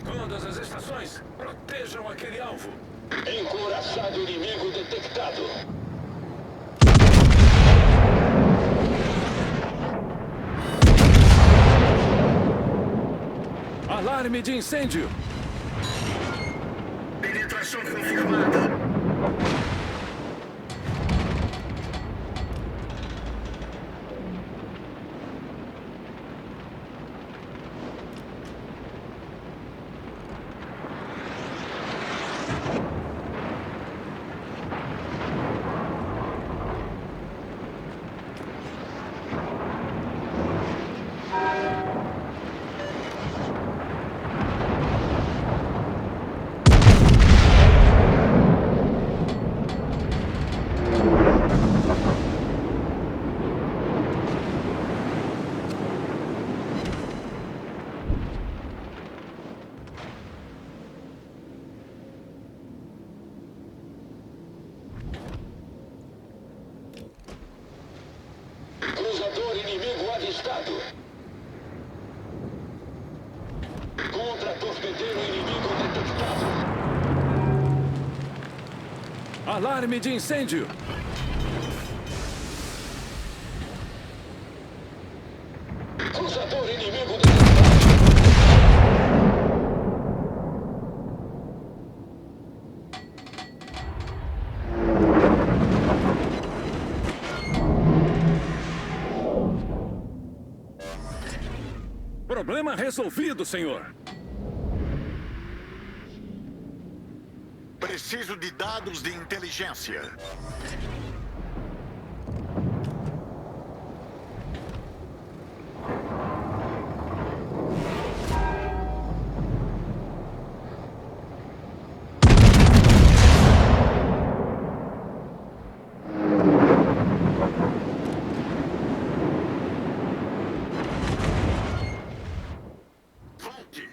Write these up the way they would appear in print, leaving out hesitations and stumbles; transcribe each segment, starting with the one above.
Todas as estações, protejam aquele alvo. Encouraçado inimigo detectado. Alarme de incêndio. Penetração confirmada. Cruzador inimigo avistado. Contra-torpedeiro inimigo detectado. Alarme de incêndio. Cruzador inimigo detectado. Problema resolvido, senhor. Preciso de dados de inteligência. Volte.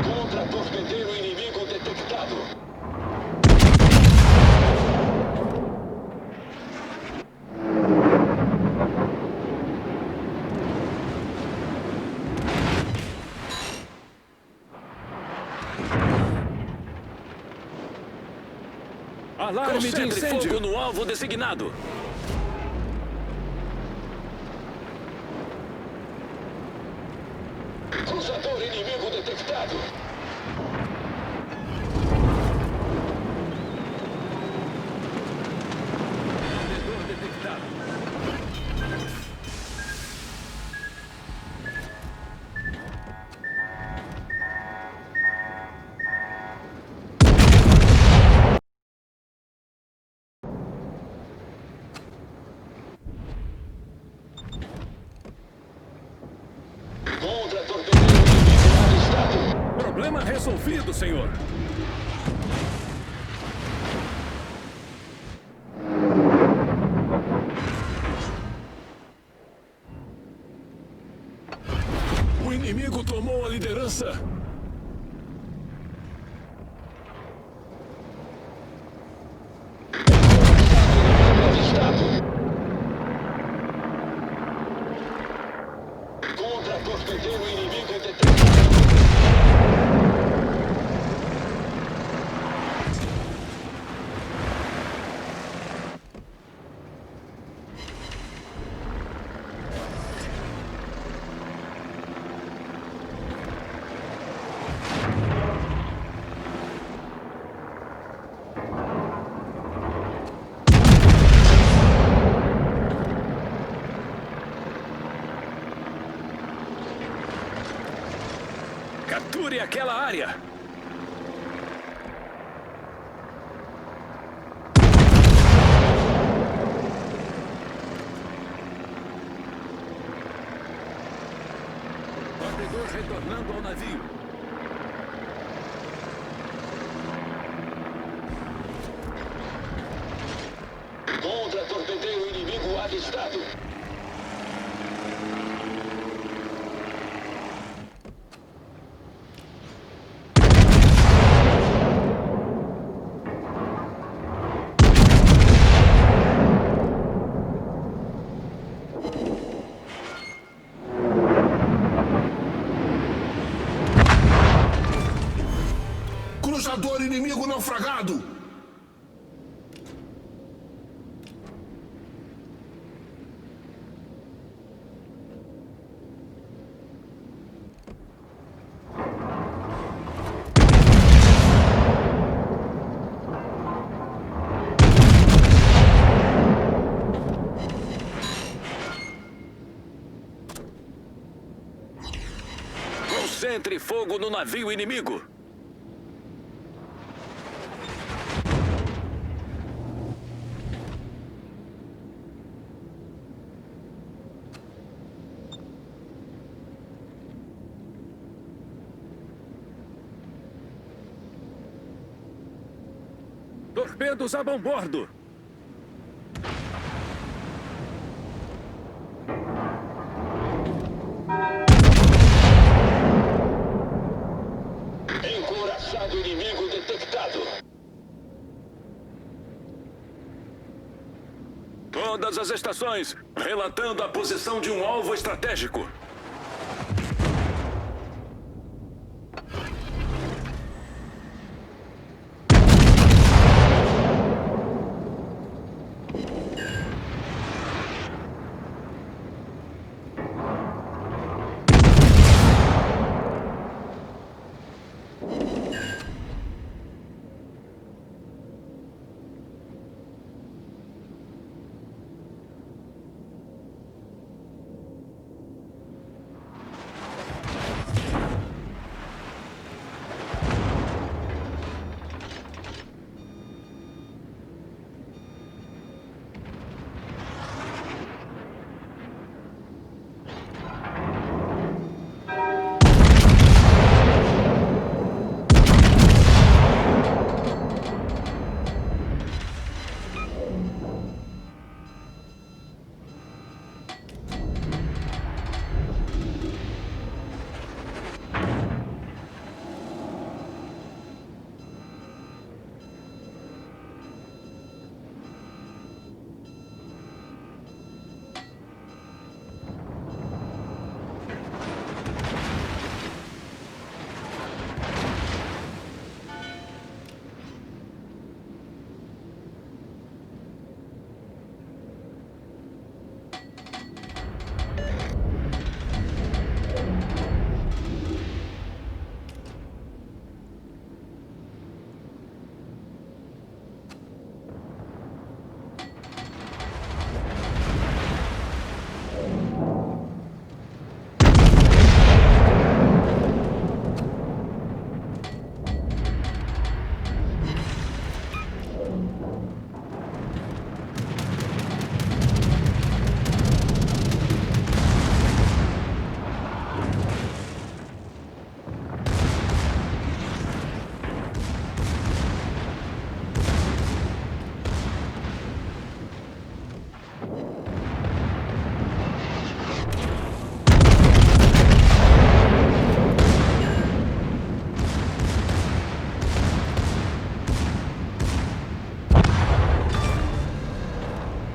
Contra-torpedeiro inimigo detectado. Alarme de Concentre incêndio. fogo no alvo designado. Cruzador inimigo detectado. Vendedor detectado. Contra-torpedeiro inimigo avistado. Problema resolvido, senhor. O inimigo tomou a liderança. Avistado. Contra-torpedeiro inimigo detectado. Capture aquela área. Batedor retornando ao navio. Contra-torpedeiro inimigo avistado. cruzador inimigo naufragado! Concentre fogo no navio inimigo. Torpedos a bombordo. Encouraçado inimigo detectado. Todas as estações, relatando a posição de um alvo estratégico.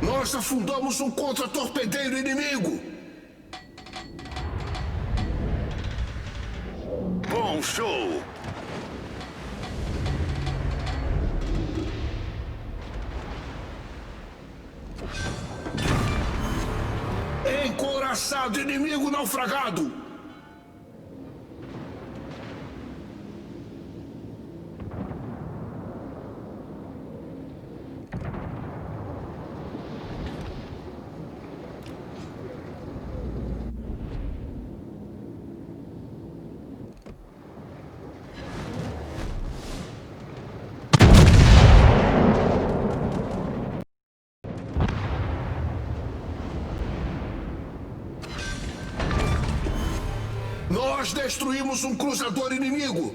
Nós afundamos um contra-torpedeiro inimigo! Bom show! Encouraçado inimigo naufragado! Nós destruímos um cruzador inimigo!